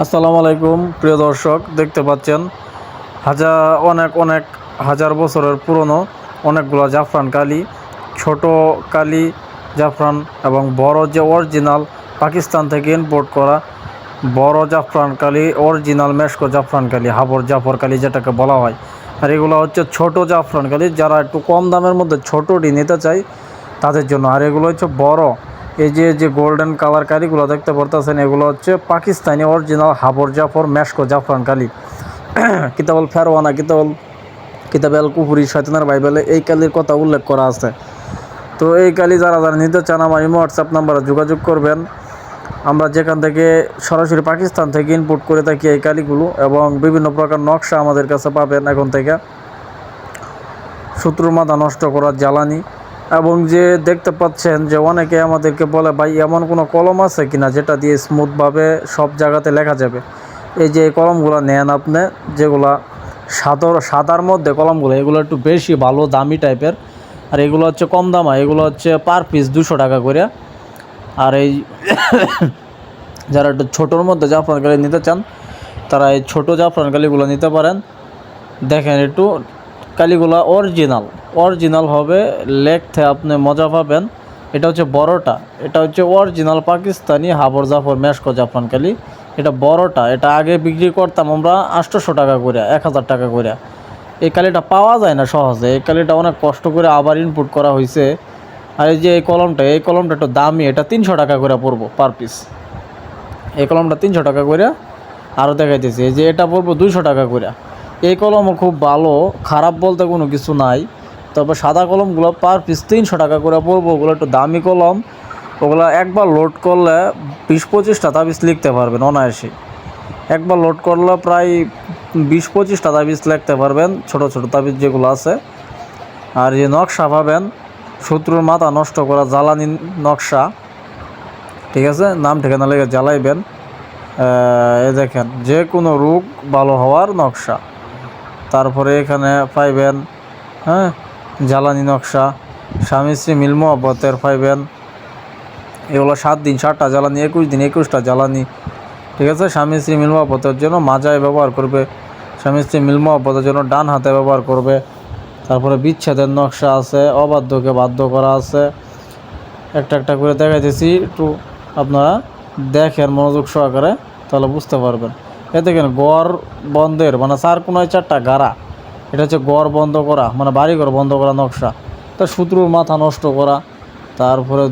আসসালামু আলাইকুম প্রিয় দর্শক, দেখতে পাচ্ছেন অনেক অনেক হাজার বছরের পুরনো অনেকগুলো জাফরান কালি, ছোট কালি জাফরান এবং বড় যে অরিজিনাল পাকিস্তান থেকে ইম্পোর্ট করা বড় জাফরান কালি, অরিজিনাল মেশকো জাফরান কালি, হাবর জাফর কালি যেটাকে বলা হয়। আর এগুলো হচ্ছে ছোট জাফরান কালি, যারা একটু কম দামের মধ্যে ছোটটি নিতে চাই তাদের জন্য। আর এগুলো হচ্ছে বড়, এই যে যে গোল্ডেন কালার কালিগুলো দেখতে পারতেছেন, এগুলো হচ্ছে পাকিস্তানি অরিজিনাল হাবর জাফর মেশকো জাফরান কালি। কিতাবুল ফেরওয়ানা, কিতাবে আল কুফরি, শয়তানের বাইবেলে এই কালির কথা উল্লেখ করা আছে। তো এই কালি যারা যারা নিতে চান আমার ইমো হোয়াটসঅ্যাপ নাম্বারে যোগাযোগ করবেন। আমরা যেখান থেকে সরাসরি পাকিস্তান থেকে ইনপুট করে থাকি এই কালিগুলো, এবং বিভিন্ন প্রকার নকশা আমাদের কাছে পাবেন এখন থেকে। শত্রুর মাথা নষ্ট করার জ্বালানি, এবং যে দেখতে পাচ্ছেন যে অনেকে আমাদেরকে বলে ভাই এমন কোনো কলম আছে কিনা যেটা দিয়ে স্মুথভাবে সব জায়গাতে লেখা যাবে। এই যে এই কলমগুলো নেন আপনি, যেগুলা সাদার মধ্যে কলমগুলো, এগুলো একটু বেশি ভালো দামি টাইপের। আর এগুলো হচ্ছে কম দামা, এগুলো হচ্ছে পার পিস 200 টাকা করে। আর এই যারা একটু ছোটোর মধ্যে জাফরান কালি নিতে চান তারা এই ছোটো জাফরান কালিগুলো নিতে পারেন। দেখেন একটু কালিগুলো অরিজিনাল হবে, লেখতে আপনি মজা পাবেন। এটা হচ্ছে বড়টা, এটা হচ্ছে অরিজিনাল পাকিস্তানি হাবর জাফর মেশকো জাফরান কালি। এটা বড়টা, এটা আগে বিক্রি করতাম আমরা 800 টাকা করে, 1000 টাকা করে। এই কালিটা পাওয়া যায় না সহজে, এই কালিটা অনেক কষ্ট করে আবার ইনপুট করা হয়েছে। আর এই যে এই কলমটা একটু দামি, এটা 300 টাকা করে পড়বো পার পিস। এই কলমটা 300 টাকা করে। আরও দেখাইতেছি, এই যে এটা পড়বো 200 টাকা করে। এই কলমও খুব ভালো, খারাপ বলতে কোনো কিছু নাই। তবে সাদা কলমগুলো পার পিস 300 টাকা করে পড়বো। ওগুলো একটু দামি কলম, ওগুলো একবার লোড করলে 20-25টা তাবিজ লিখতে পারবেন অনায়াসে। একবার লোড করলে প্রায় 20-25টা তাবিজ লিখতে পারবেন, ছোট ছোট তাবিজ যেগুলো আছে। আর যে নকশা পাবেন, শত্রুর মাথা নষ্ট করা জ্বালানি নকশা, ঠিক আছে, নাম ঠিকানা লেগে জ্বালাইবেন। এ দেখেন যে কোনো রোগ ভালো হওয়ার নকশা। তারপরে এখানে পাইবেন জ্বালানি নকশা, স্বামী স্ত্রী মিল মহব্বতের পাইবেন। এগুলো 7 দিন 7টা জ্বালানি, 21 দিন 21টা জ্বালানি, ঠিক আছে। স্বামী স্ত্রী মিল মহব্বতের জন্য মাজায় ব্যবহার করবে, স্বামী স্ত্রী মিল মহব্বতের জন্য ডান হাতে ব্যবহার করবে। তারপরে বিচ্ছেদের নকশা আছে, অবাধ্যকে বাধ্য করা আছে। একটা একটা করে দেখাইতেছি, একটু আপনারা দেখেন মনোযোগ সহকারে, তাহলে বুঝতে পারবেন। এ দেখেন গড় বন্ধের মানে 4 কোনায় 4টা গাড়া, এটা হচ্ছে গড় বন্ধ করা, মানে বাড়িঘর বন্ধ করা নকশা। তা শত্রুর মাথা নষ্ট করা। তারপরে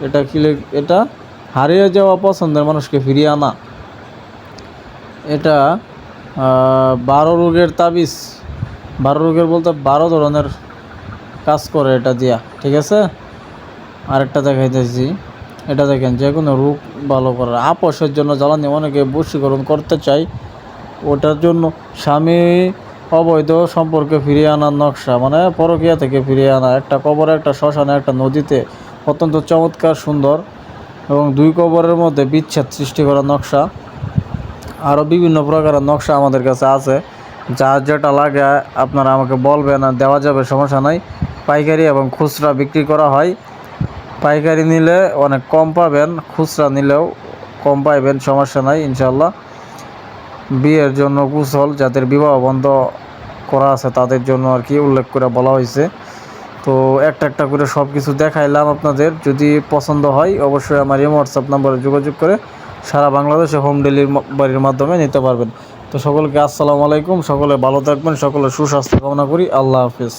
এটা এটা হারিয়ে যাওয়া পছন্দের মানুষকে ফিরিয়ে আনা। এটা 12 রোগের তাবিজ, 12 রোগের বলতে 12 ধরনের কাজ করে এটা দিয়া, ঠিক আছে। আরেকটা দেখাইতেছি, এটা দেখেন যে কোনো রোগ ভালো করার, আপসের জন্য জ্বালানি, অনেকে বশীকরণ করতে চাই, ওটার জন্য স্বামী অবৈধ সম্পর্কে ফিরিয়ে আনার নকশা, মানে পরকীয়া থেকে ফিরিয়ে আনা। একটা কবরে, একটা শ্মশানে, একটা নদীতে, অত্যন্ত চমৎকার সুন্দর, এবং 2 কবরের মধ্যে বিচ্ছেদ সৃষ্টি করার নকশা। আরও বিভিন্ন প্রকারের নকশা আমাদের কাছে আছে, যার যেটা লাগে আপনারা আমাকে বলবেন, আর দেওয়া যাবে, সমস্যা নাই। পাইকারি এবং খুচরা বিক্রি করা হয়। পাইকারি নিলে অনেক কম পাবেন, খুচরা নিলেও কম পাইবেন, সমস্যা নাই ইনশাল্লাহ। বিয়ের জন্য কুশল, যাদের বিবাহ বন্ধ করা আছে তাদের জন্য আর কি উল্লেখ করে বলা হয়েছে। তো একটা একটা করে সব কিছু দেখাইলাম আপনাদের। যদি পছন্দ হয় অবশ্যই আমার এই হোয়াটসঅ্যাপ নাম্বারে যোগাযোগ করে সারা বাংলাদেশে হোম ডেলিভারির মাধ্যমে নিতে পারবেন। তো সকলকে আসসালামু আলাইকুম, সকলে ভালো থাকবেন, সকলে সুস্বাস্থ্য কামনা করি। আল্লাহ হাফিজ।